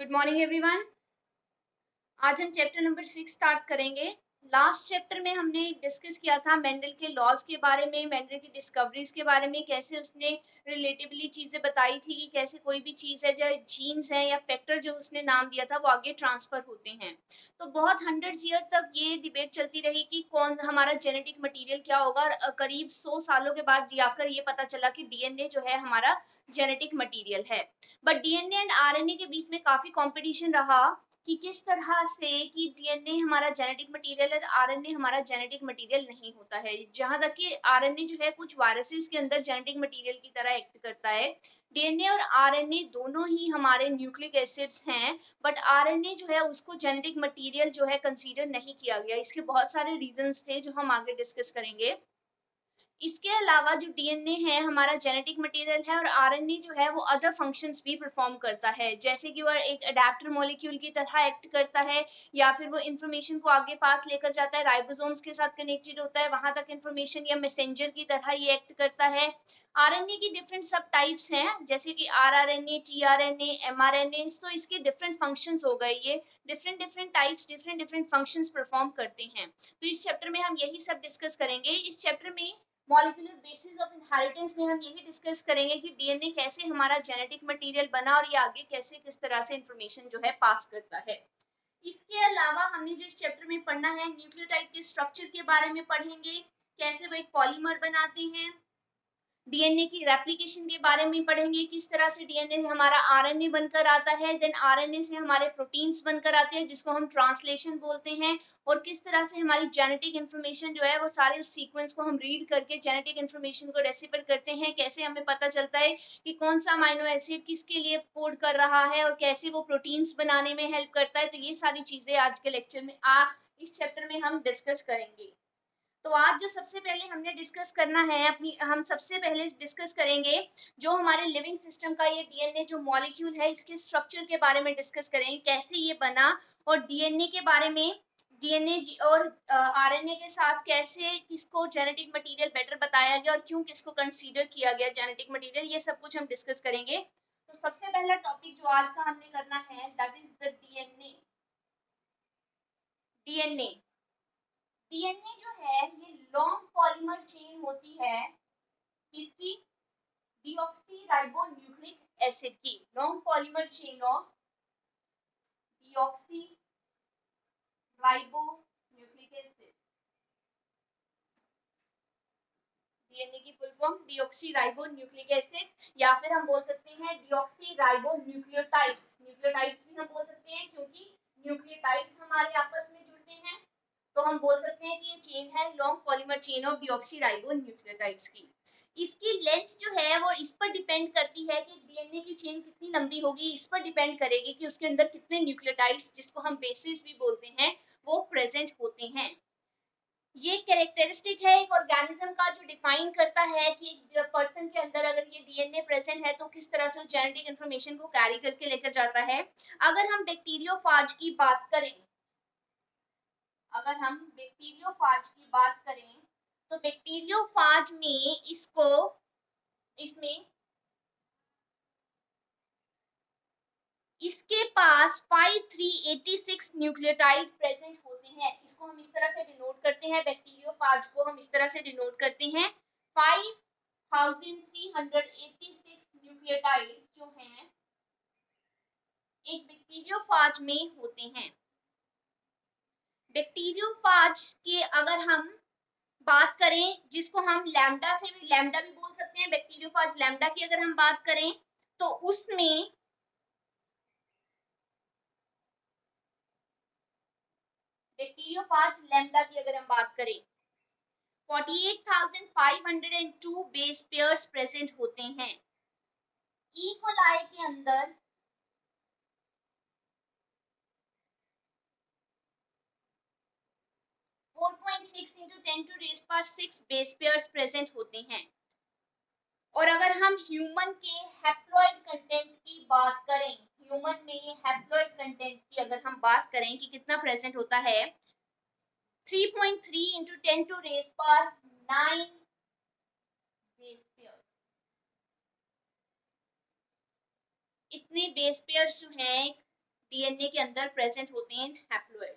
Good morning everyone. आज हम chapter number 6 start करेंगे। लास्ट चैप्टर में हमने डिस्कस किया था मेंडल के लॉज के बारे में, मेंडल की डिस्कवरीज के बारे में, कैसे उसने रिलेटिवली चीजें बताई थी कि कैसे कोई भी चीज है जो जीन्स है या फैक्टर जो उसने नाम दिया था वो आगे ट्रांसफर होते हैं। तो बहुत हंड्रेड्स ईयर तक ये डिबेट चलती रही कि कौन हमारा जेनेटिक मटेरियल क्या होगा। और करीब 100 सालों के बाद जाकर ये पता चला कि डीएनए जो है हमारा जेनेटिक मटेरियल है। बट डीएनए एंड आरएनए के बीच में काफी कंपटीशन रहा कि किस तरह से कि डीएनए हमारा जेनेटिक मटेरियल है, आरएनए हमारा जेनेटिक मटेरियल नहीं होता है। जहां तक कि आरएनए जो है कुछ वायरसेस के अंदर जेनेटिक मटेरियल की तरह एक्ट करता है। डीएनए और आरएनए दोनों ही हमारे न्यूक्लिक एसिड्स हैं, बट आरएनए जो है उसको जेनेटिक मटेरियल जो है कंसीडर नहीं किया गया। इसके बहुत सारे रीजंस थे जो हम आगे डिस्कस करेंगे। इसके अलावा जो डीएनए है हमारा जेनेटिक मटेरियल है, और आरएनए जो है वो अदर फंक्शंस भी परफॉर्म करता है, जैसे कि वो एक अडेप्टर मॉलिक्यूल की तरह एक्ट करता है, या फिर वो इंफॉर्मेशन को आगे पास लेकर जाता है, राइबोसोम्स के साथ कनेक्टेड होता है, वहां तक इंफॉर्मेशन या मैसेंजर की तरह ये एक्ट करता है। आरएनए की डिफरेंट सब टाइप्स हैं, जैसे कि आरआरएनए, टीआरएनए, एमआरएनए। तो इसके डिफरेंट फंक्शंस हो गए, ये different different types different different functions perform करते हैं। तो इस चैप्टर में हम यही सब डिस्कस करेंगे। इस चैप्टर में मॉलिक्यूलर बेसिस ऑफ इनहेरिटेंस में हम यही डिस्कस करेंगे कि डीएनए कैसे हमारा जेनेटिक मटेरियल बना और ये आगे कैसे किस तरह से इंफॉर्मेशन जो है पास करता है। इसके अलावा हमने जो इस चैप्टर में पढ़ना है, न्यूक्लियोटाइड के स्ट्रक्चर के बारे में पढ़ेंगे, कैसे वो एक पॉलीमर बनाते हैं। डीएनए की रेप्लिकेशन के बारे में पढ़ेंगे, किस तरह से डीएनए से हमारा आरएनए बनकर आता है, देन आरएनए से हमारे प्रोटीन्स बनकर आते हैं जिसको हम ट्रांसलेशन बोलते हैं, और किस तरह से हमारी जेनेटिक इन्फॉर्मेशन जो है वो सारे उस सीक्वेंस को हम रीड करके जेनेटिक इन्फॉर्मेशन को डेसिफर करते हैं, कैसे हमें पता चलता है कि कौन सा अमाइनो एसिड किसके लिए कोड कर रहा है और कैसे वो प्रोटीन्स बनाने में हेल्प करता है। तो ये सारी चीजें आज के लेक्चर में इस चैप्टर में हम डिस्कस करेंगे। तो आज जो सबसे पहले हमने डिस्कस करना है अपनी, हम सबसे पहले डिस्कस करेंगे जो हमारे लिविंग सिस्टम का ये डीएनए जो मॉलिक्यूल है इसके स्ट्रक्चर के बारे में डिस्कस करेंगे, कैसे ये बना, और डीएनए के बारे में, डीएनए और आरएनए के साथ कैसे किसको जेनेटिक मटेरियल बेटर बताया गया और क्यों किसको कंसीडर किया गया जेनेटिक मटेरियल, ये सब कुछ हम डिस्कस करेंगे। तो सबसे पहला टॉपिक जो आज का हमने करना है that is the DNA. DNA DNA जो है ये लॉन्ग पॉलीमर चेन होती है, किसकी? डीऑक्सीराइबोन्यूक्लिक एसिड की, long polymer chain of deoxyribonucleic acid. DNA की फुल फॉर्म डीऑक्सीराइबोन्यूक्लिक एसिड, या फिर हम बोल सकते हैं डीऑक्सीराइबोन्यूक्लियोटाइड्स। न्यूक्लियोटाइड्स भी हम बोल सकते हैं क्योंकि न्यूक्लियोटाइड्स हमारे आपस में जुड़ते हैं, तो हम बोल सकते हैं कि ये चेन है long polymer chain of deoxyribonucleotides की। इसकी लेंथ जो है वो इस पर डिपेंड करती है कि डीएनए की चेन कितनी लंबी होगी, इस पर डिपेंड करेगी कि उसके अंदर कितने न्यूक्लियोटाइड्स जिसको हम बेसिस भी बोलते हैं वो प्रेजेंट होते हैं। ये कैरेक्टरिस्टिक है एक ऑर्गेनिज्म का जो डिफाइन करता है कि एक पर्सन के अंदर अगर ये डीएनए प्रेजेंट है तो किस तरह से वो जेनेटिक इंफॉर्मेशन को कैरी करके लेकर जाता है। अगर हम बैक्टीरियोफाज की बात करें, अगर हम बैक्टीरियोफाज की बात करें तो बैक्टीरियोफाज में इसमें इसके पास 5386 न्यूक्लियोटाइड प्रेजेंट होते हैं। इसको हम इस तरह से डिनोट करते हैं, बैक्टीरियोफाज को हम इस तरह से डिनोट करते हैं 5386 न्यूक्लियोटाइड जो हैं एक बैक्टीरियोफाज में होते हैं। बैक्टीरियोफाज के अगर हम बात करें, जिसको हम लैम्डा भी बोल सकते हैं, बैक्टीरियोफाज लैम्डा की अगर हम बात करें तो उसमें बैक्टीरियोफाज लैम्डा की अगर हम बात करें 48,502 बेस पेयर्स प्रेजेंट होते हैं। ई कोलाई के अंदर 4.6 into 10 to raise power 6 base pairs present होते हैं। और अगर हम ह्यूमन के हैप्लॉइड कंटेंट की बात करें, ह्यूमन में हैप्लॉइड कंटेंट की अगर हम बात करें कि कितना प्रेजेंट होता है 3.3 into 10 to raise power 9 base pairs. इतने बेस पेयर्स जो हैं डीएनए के अंदर प्रेजेंट होते हैं हैप्लोइड।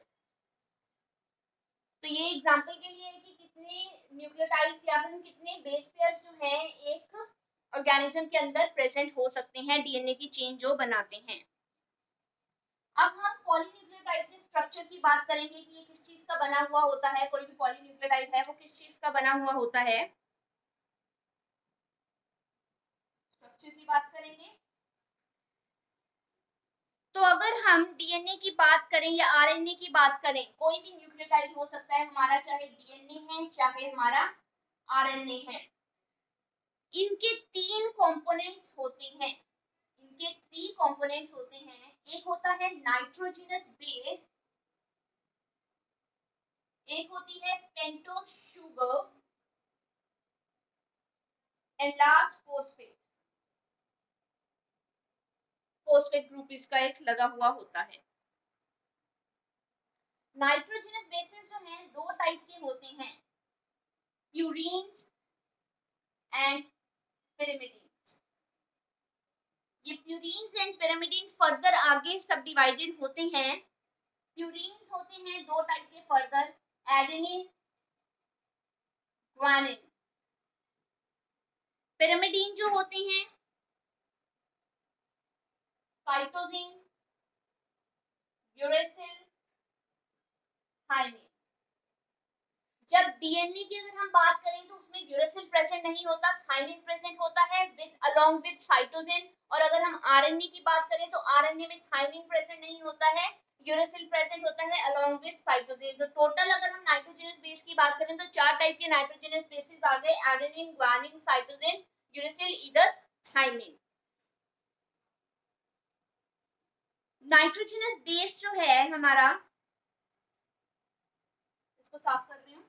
तो ये एग्जांपल के लिए है कि कितने न्यूक्लियोटाइड्स या फिर कितने बेस पेयर्स जो है एक ऑर्गेनिज्म के अंदर प्रेजेंट हो सकते हैं डीएनए की चेन जो बनाते हैं। अब हम पॉलीन्यूक्लियोटाइड के स्ट्रक्चर की बात करेंगे कि ये किस चीज का बना हुआ होता है। कोई भी पॉलीन्यूक्लियोटाइड है वो किस चीज का बना हुआ होता है, स्ट्रक्चर की बात करेंगे। तो अगर हम डीएनए की बात करें या आरएनए की बात करें, कोई भी न्यूक्लियोटाइड हो सकता है हमारा, चाहे डीएनए है चाहे हमारा आरएनए है। इनके तीन कंपोनेंट्स होते हैं, इनके 3 कंपोनेंट्स होते हैं। एक होता है नाइट्रोजनस बेस, एक होती है pentose sugar and last phosphate. Phosphate group इसका एक लगा हुआ होता है। नाइट्रोजनस बेसेस जो हैं दो टाइप के होते हैं, प्यूरीन्स एंड पिरिमिडीन्स। ये प्यूरीन्स एंड पिरिमिडीन्स फर्दर आगे सब डिवाइडेड होते हैं। प्यूरीन्स होते हैं दो टाइप के फर्दर, एडेनिन, ग्वानिन। पिरिमिडीन जो होते हैं साइटोसिन, यूरेसिल, थाइमिन। जब डीएनए की अगर हम बात करें तो उसमें यूरेसिल प्रेजेंट नहीं होता, थाइमिन प्रेजेंट होता है विद अलोंग विद साइटोसिन। और अगर हम आरएनए की बात करें तो आरएनए में थाइमिन प्रेजेंट नहीं होता है, यूरेसिल प्रेजेंट होता है अलोंग विद साइटोसिन। तो टोटल अगर हम नाइट्रोजनस बेस की बात करें तो 4 टाइप के नाइट्रोजनस बेसेस आ गए, adenine, guanine, cytosine, uracil, either thymine. Nitrogenous base जो है हमारा, इसको साफ कर रही हूँ।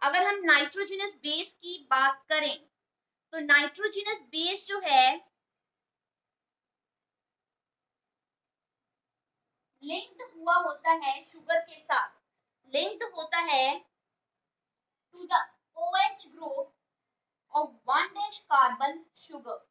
अगर हम नाइट्रोजनस बेस की बात करें तो नाइट्रोजनस बेस जो है लिंक्ड हुआ होता है शुगर के साथ, लिंक्ड होता है to the OH group of 1' carbon sugar.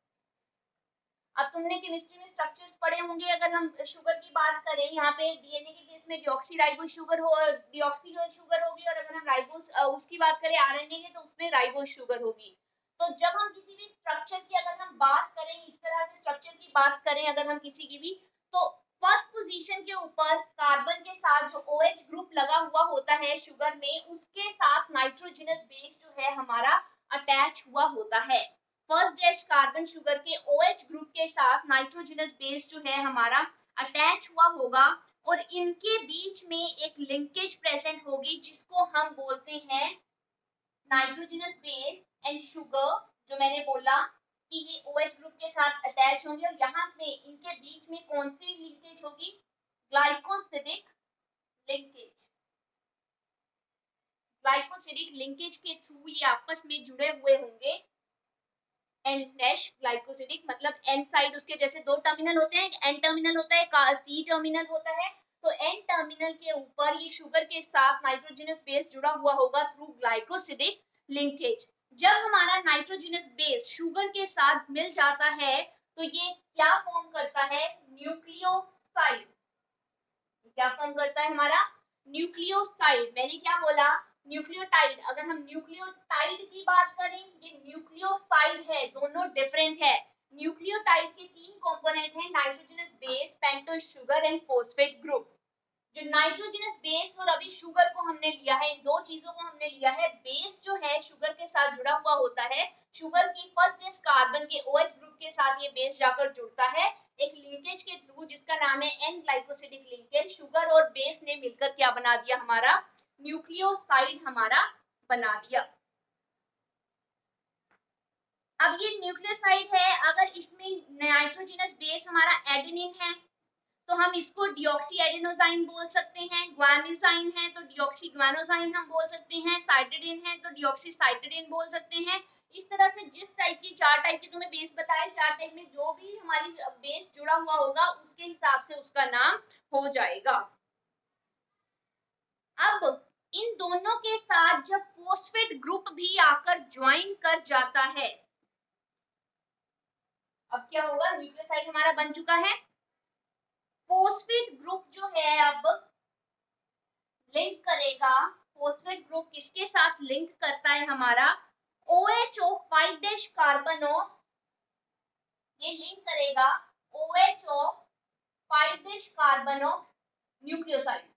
अब तुमने केमिस्ट्री में स्ट्रक्चर्स पढ़े होंगे। अगर हम शुगर की बात करें, यहाँ पे डीएनए के केस में डीऑक्सीराइबोस शुगर हो, डीऑक्सी शुगर होगी, और अगर हम राइबोस उसकी बात करें आरएनए की तो उसमें राइबोस शुगर होगी। तो जब हम किसी भी स्ट्रक्चर की अगर हम बात करें, इस तरह से स्ट्रक्चर की बात करें अगर हम किसी की भी, तो फर्स्ट पोजीशन के ऊपर कार्बन के साथ जो OH ग्रुप लगा हुआ होता है शुगर में, उसके साथ नाइट्रोजनस बेस जो है हमारा अटैच हुआ होता है। फर्स्ट डैश कार्बन शुगर के OH ग्रुप के साथ नाइट्रोजनस बेस जो है हमारा अटैच हुआ होगा, और इनके बीच में एक लिंकेज प्रेजेंट होगी जिसको हम बोलते हैं नाइट्रोजनस बेस एंड शुगर। जो मैंने बोला कि ये OH ग्रुप के साथ अटैच होंगे, और यहाँ में इनके बीच में कौन सी लिंकेज होगी, ग्लाइकोसिडिक लिंकेज। ग्लाइकोसिडिक लिंकेज के थ्रू ये आपस में जुड़े हुए होंगे। एन डैश ग्लाइकोसिडिक मतलब एन साइड, उसके जैसे दो टर्मिनल होते हैं, एन टर्मिनल होता है, सी टर्मिनल होता है। तो एन टर्मिनल के ऊपर ये शुगर के साथ नाइट्रोजनस बेस जुड़ा हुआ होगा थ्रू ग्लाइकोसिडिक लिंकेज। जब हमारा नाइट्रोजनस बेस शुगर के साथ मिल जाता है तो ये क्या फॉर्म करता है, न्यूक्लियोसाइड। क्या फॉर्म करता है हमारा, न्यूक्लियोसाइड। मैंने क्या बोला, न्यूक्लियोटाइड। अगर हम न्यूक्लियोटाइड की बात करें, ये न्यूक्लियोसाइड है, दोनों डिफरेंट है। न्यूक्लियोटाइड के 3 कंपोनेंट हैं, nitrogenous base, pentose sugar and phosphate group. जो नाइट्रोजनस बेस और अभी शुगर को हमने लिया है, इन दो चीजों को हमने लिया है। बेस जो है शुगर के साथ जुड़ा हुआ होता है, शुगर की फर्स्ट कार्बन के OH ग्रुप के साथ ये बेस जाकर जुड़ता है एक लिंकेज के थ्रू जिसका नाम है एन ग्लाइकोसिडिक लिंकेज। शुगर और बेस ने मिलकर क्या बना दिया, हमारा न्यूक्लियोसाइड हमारा बना दिया। अब ये न्यूक्लियोसाइड है, अगर इसमें नाइट्रोजनस बेस हमारा एडेनिन है तो हम इसको डिऑक्सी एडेनोसाइन बोल सकते हैं, ग्वानिसाइन है तो डिऑक्सी ग्वानोसाइन हम बोल सकते हैं, साइटिडिन है तो डिऑक्सी साइटिडिन बोल सकते हैं। इस तरह से जिस टाइप की 4 टाइप के तुम्हें बेस बताए, 4 टाइप में जो भी हमारी बेस जुड़ा हुआ होगा उसके हिसाब से उसका नाम हो जाएगा। अब इन दोनों के साथ जब फोस्फेट ग्रुप भी आकर ज्वाइन कर जाता है, अब क्या होगा, न्यूक्लियोसाइड हमारा बन चुका है, फॉस्फेट ग्रुप जो है अब लिंक करेगा, फॉस्फेट ग्रुप किसके साथ लिंक करता है हमारा, OHO 5 कार्बनो, ये लिंक करेगा OHO 5 कार्बनो न्यूक्लियोसाइड।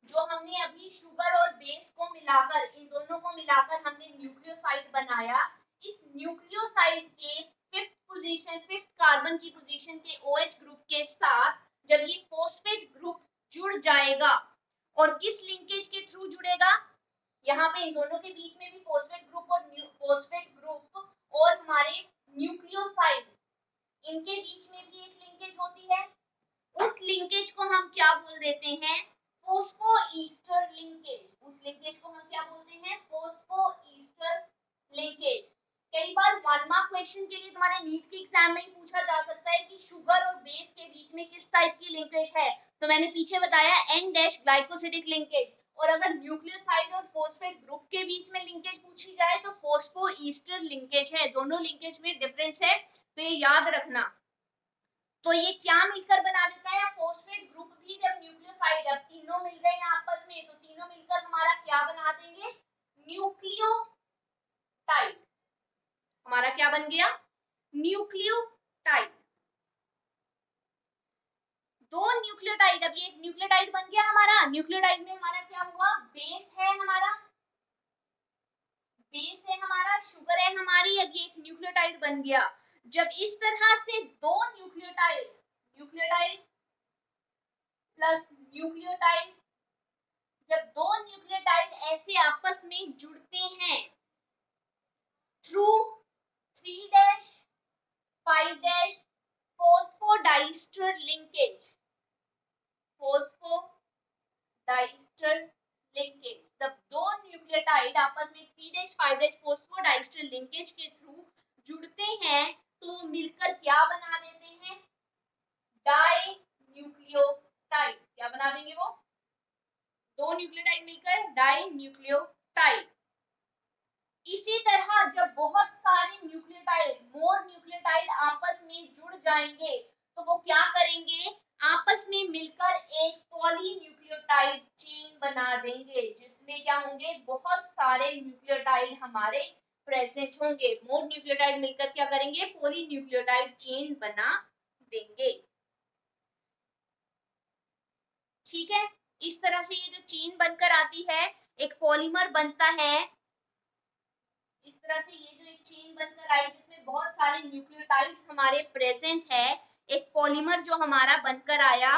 जो हमने अभी शुगर और बेस को मिलाकर, इन दोनों को मिलाकर हमने न्यूक्लियोसाइड बनाया, इस न्यूक्लियोसाइड के फिफ्थ कार्बन की पोजीशन के OH ग्रुप के साथ जब ये फॉस्फेट ग्रुप जुड़ जाएगा, और किस लिंकेज के थ्रू जुड़ेगा, यहाँ पे इन दोनों के बीच में भी फॉस्फेट ग्रुप और फॉस्फेट ग्रुप और हमारे न्यूक्लियोसाइड, इनके बीच में भी एक लिंकेज होती है, उस लिंकेज को हम क्या बोल देते हैं, फॉस्फोईस्टर लिंकेज। उस लिंकेज को हम क्या बोलते हैं, फॉस्फोईस्टर लिंकेज। कई बार 1 मार्क क्वेश्चन के लिए तुम्हारे नीट के एग्जाम में ही पूछा जा सकता है कि शुगर और बेस के बीच में किस टाइप की लिंकेज है, तो मैंने पीछे बताया N डैश ग्लाइकोसिडिक लिंकेज। और अगर न्यूक्लियोसाइड और फॉस्फेट ग्रुप के बीच में लिंकेज पूछी जाए तो फॉस्फोईस्टर लिंकेज है। दोनों लिंकेज में डिफरेंस है, तो ये याद रखना। तो ये क्या मिलकर बना देता है, फॉस्फेट ग्रुप भी जब न्यूक्लियोसाइड, अब तीनों मिल गए हैं आपस में, तो तीनों मिलकर हमारा क्या बना देंगे, न्यूक्लियोटाइड। हमारा क्या बन गया, न्यूक्लियोटाइड। दो न्यूक्लियोटाइड, अब ये एक न्यूक्लियोटाइड बन गया हमारा। न्यूक्लियोटाइड में हमारा क्या हुआ, बेस है हमारा, बेस है हमारा, शुगर है हमारी, अब ये एक न्यूक्लियोटाइड बन गया। जब इस तरह से दो न्यूक्लियोटाइड, न्यूक्लियोटाइड प्लस न्यूक्लियोटाइड, जब दो न्यूक्लियोटाइड ऐसे आपस में जुड़ते हैं through 3 5 phosphodiester linkage, phosphodiester linkage, जब दो न्यूक्लियोटाइड आपस में 3 5 फॉस्फोडाइस्टर लिंकेज के थ्रू जुड़ते हैं तो मिलकर क्या बना देते हैं, डाई न्यूक्लियोटाइड। क्या बना देंगे वो, दो न्यूक्लियोटाइड मिलकर डाई न्यूक्लियोटाइड। इसी तरह जब बहुत सारे न्यूक्लियोटाइड, मोर न्यूक्लियोटाइड आपस में जुड़ जाएंगे तो वो क्या करेंगे, आपस में मिलकर एक पॉलीन्यूक्लियोटाइड चेन बना देंगे, जिसमें क्या होंगे, बहुत सारे न्यूक्लियोटाइड हमारे प्रेजेंट होंगे। मोर न्यूक्लियोटाइड मिलकर क्या करेंगे, पॉलीन्यूक्लियोटाइड चेन बना देंगे। ठीक है, इस तरह से ये जो चेन बनकर आती है, एक पॉलीमर बनता है। इस तरह से ये जो एक चेन बनकर आई जिसमें बहुत सारे न्यूक्लियोटाइड्स हमारे प्रेजेंट है, एक पॉलीमर जो हमारा बनकर आया,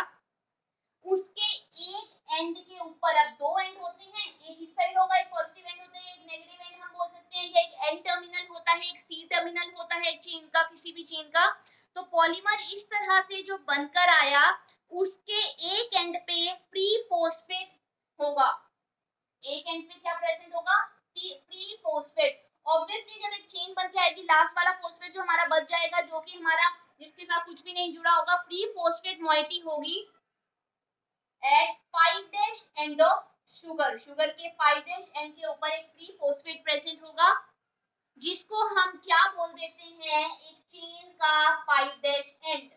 उसके एक एंड के ऊपर, अब दो एंड होते हैं, एक इस साइड होगा, एक पॉजिटिव एंड होता है, एक नेगेटिव एंड हम बोल सकते हैं, या एक एन टर्मिनल होता है, एक सी टर्मिनल होता है चेन का, किसी भी चेन का। तो पॉलीमर इस तरह से जो बनकर आया, उसके एक एंड पे फ्री फॉस्फेट होगा, एक एंड पे क्या प्रेजेंट होगा, फ्री फॉस्फेट। ऑब्वियसली जब एक चेन बन के आएगी, लास्ट वाला फॉस्फेट जो हमारा बच जाएगा, जो कि हमारा, जिसके साथ कुछ भी नहीं जुड़ा होगा, फ्री फॉस्फेट मॉइटी होगी at 5 end of sugar, sugar के 5 एंड के ऊपर एक फ्री फॉस्फेट प्रेजेंट होगा, जिसको हम क्या बोल देते हैं, एक चेन का 5 एंड।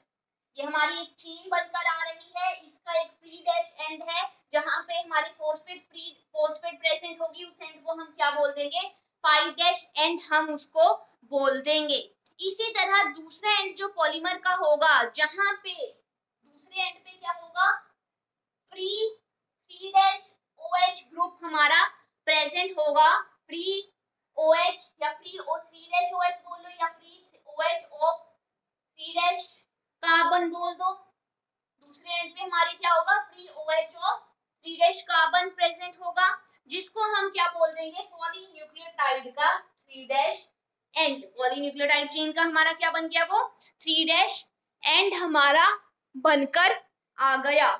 ये हमारी एक चेन बनकर आ रही है, इसका एक फ्री डैश एंड है, जहां पे हमारी फॉस्फेट फ्री फॉस्फेट प्रेजेंट होगी, उस एंड को हम क्या बोल देंगे, 5 एंड हम उसको बोल देंगे। इसी तरह दूसरा एंड जो पॉलीमर का होगा, जहां पे दूसरे एंड पे क्या होगा, फ्री 3 OH ग्रुप हमारा प्रेजेंट होगा, फ्री OH या फ्री 3 OH बोल लो, या फ्री OH ऑफ 3 कार्बन बोल दो। दूसरे एंड पे हमारे क्या होगा, free OH of 3 carbon present होगा, जिसको हम क्या बोल देंगे, पॉलीन्यूक्लियोटाइड का 3 एंड। पॉलीन्यूक्लियोटाइड चेन का हमारा क्या बन गया, वो 3 एंड हमारा बनकर आ गया।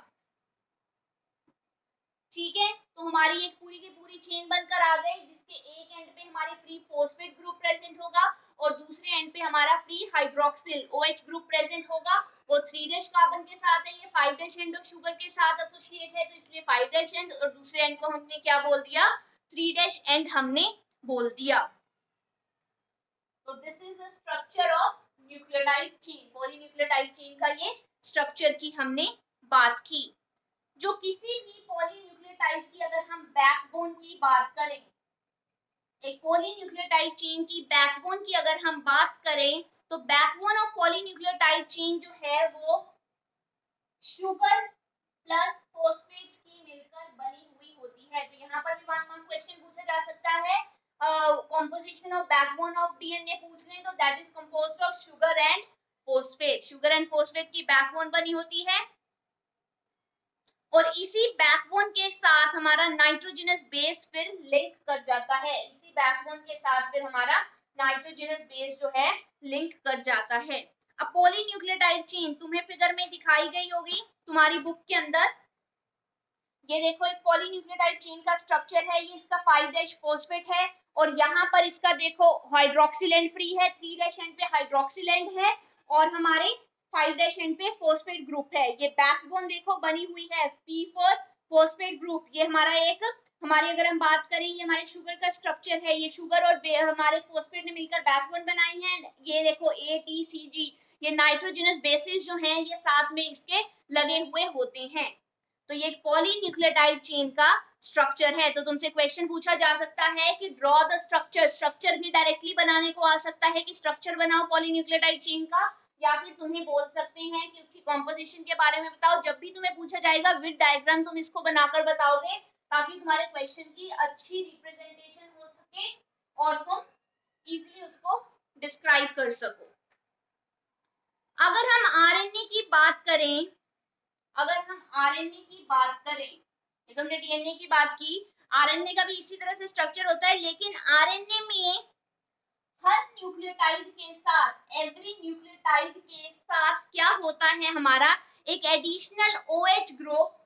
ठीक है, तो हमारी एक पूरी की पूरी चेन बनकर आ गई, जिसके एक एंड पे हमारी फ्री फॉस्फेट ग्रुप प्रेजेंट होगा और दूसरे एंड पे हमारा free hydroxyl OH group present होगा। वो 3 कार्बन के साथ है, ये 5 एंड ऑफ शुगर के साथ एसोसिएट है, तो इसलिए 5 एंड, और दूसरे एंड को हमने क्या बोल दिया, 3 एंड हमने बोल दिया। तो this is the structure of nucleotide chain, polynucleotide chain का ये स्ट्रक्चर की हमने बात की। जो किसी भी पॉलीन्यूक्लियोटाइड की अगर हम बैकबोन की बात करें, एक पॉलीन्यूक्लियोटाइड चेन की बैकबोन की अगर हम बात करें, तो बैकबोन ऑफ पॉलीन्यूक्लियोटाइड चेन जो है वो शुगर प्लस फॉस्फेट्स की मिलकर बनी हुई होती है। तो यहाँ पर भी 1 मार्क क्वेश्चन पूछा जा सकता है, composition of backbone of DNA पूछ लें तो that is composed of sugar and phosphate. Sugar and phosphate की बैकबोन बनी होती है और इसी बैकबोन के साथ हमारा नाइट्रोजनस बेस फिर लिंक कर जाता है। इसी बैकबोन के साथ फिर हमारा नाइट्रोजनस बेस जो है लिंक कर जाता है। अब पॉलीन्यूक्लियोटाइड चेन तुम्हें फिगर में दिखाई गई होगी तुम्हारी बुक के अंदर। ये देखो एक पॉलीन्यूक्लियोटाइड चेन का स्ट्रक्चर है, ये इसका 5' फॉस्फेट है और यहाँ पर इसका देखो हाइड्रोक्सिल एंड फ्री है, 3' एंड पे हाइड्रोक्सिल एंड है और हमारे 5' एंड पे फॉस्फेट ग्रुप है। ये बैकबोन देखो बनी हुई है P फॉर फॉस्फेट ग्रुप। ये हमारा एक हमारी अगर हम बात करें ये हमारे शुगर का स्ट्रक्चर है, ये शुगर और हमारे फॉस्फेट ने मिलकर बैकबोन बनाई है। ये देखो ATCG, ये नाइट्रोजनस बेसिस जो हैं ये साथ में इसके लगे हुए होते हैं। तो ये पॉलीन्यूक्लियोटाइड चेन का स्ट्रक्चर है। तो तुमसे क्वेश्चन पूछा जा सकता है कि ड्रॉ द स्ट्रक्चर, स्ट्रक्चर भी डायरेक्टली बनाने को आ सकता है कि स्ट्रक्चर बनाओ पॉलीन्यूक्लियोटाइड चेन का, या फिर तुम्हें बोल सकते हैं कि उसकी कॉम्पोजिशन के बारे में बताओ। जब भी तुम्हें पूछा जाएगा विद डायग्राम तुम इसको बनाकर बताओगे ताकि तुम्हारे क्वेश्चन की अच्छी रिप्रेजेंटेशन हो सके और तुम इजीली उसको डिस्क्राइब कर सको। अगर हम आरएनए की बात करें, अगर हम आरएनए की बात करें, जैसे हमने डीएनए की बात की, आरएनए का भी इसी तरह से स्ट्रक्चर होता है, लेकिन आरएनए में हर न्यूक्लियोटाइड के साथ, एवरी न्यूक्लियोटाइड के साथ क्या होता है हमारा एक एडिशनल OH ग्रुप।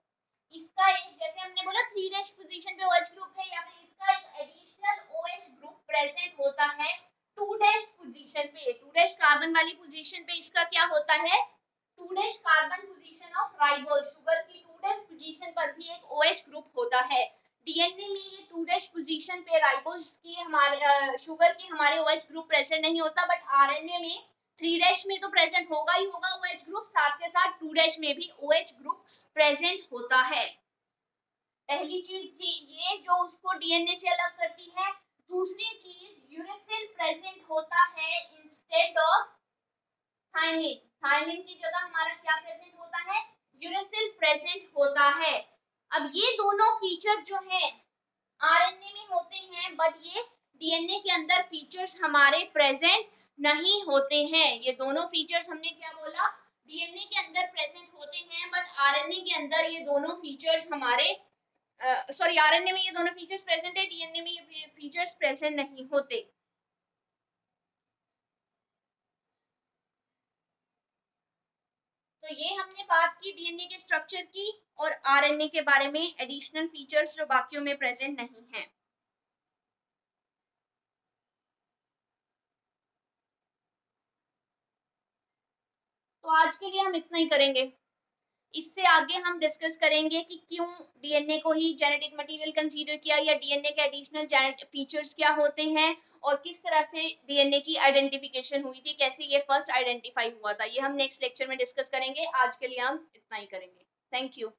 इसका एक जैसे हमने बोला 3' पोजीशन पे OH ग्रुप है, या फिर इसका एक एडिशनल OH ग्रुप प्रेजेंट होता है 2' पोजीशन पे। 2' कार्बन वाली पोजीशन पे इसका क्या होता है 2' carbon position of ribose. Sugar की 2' पोजीशन पर भी एक OH ग्रुप होता है। डीएनए में ये 2' पोजीशन पे राइबोज की हमारे शुगर की हमारे OH ग्रुप प्रेजेंट नहीं होता, बट आरएनए में 3' में तो प्रेजेंट होगा ही होगा OH ग्रुप, साथ के साथ 2' में भी OH ग्रुप प्रेजेंट होता है। पहली चीज ये जो उसको डीएनए से अलग करती है। दूसरी चीज यूरेसिल प्रेजेंट होता है इंस्टेड ऑफ थायमिन। थायमिन की जगह हमारा क्या प्रेजेंट होता है यूरेसिल प्रेजेंट होता है। अब ये दोनों फीचर जो है आरएनए में होते हैं, बट ये डीएनए के अंदर फीचर्स हमारे प्रेजेंट नहीं होते हैं। ये दोनों फीचर्स हमने क्या बोला डीएनए के अंदर प्रेजेंट होते हैं, बट आरएनए के अंदर ये दोनों फीचर्स हमारे सॉरी आरएनए में ये दोनों फीचर्स प्रेजेंट है, डीएनए में ये फीचर्स प्रेजेंट नहीं होते। तो ये हमने बात की डीएनए के स्ट्रक्चर की और आरएनए के बारे में एडिशनल फीचर्स जो बाकियों में प्रेजेंट नहीं है। तो आज के लिए हम इतना ही करेंगे। इससे आगे हम डिस्कस करेंगे कि क्यों डीएनए को ही जेनेटिक मटेरियल कंसीडर किया, या डीएनए के एडिशनल जेनेटिक फीचर्स क्या होते हैं और किस तरह से डीएनए की आइडेंटिफिकेशन हुई थी, कैसे ये फर्स्ट आइडेंटिफाई हुआ था। ये हम नेक्स्ट लेक्चर में डिस्कस करेंगे। आज के लिए हम इतना ही करेंगे। Thank you.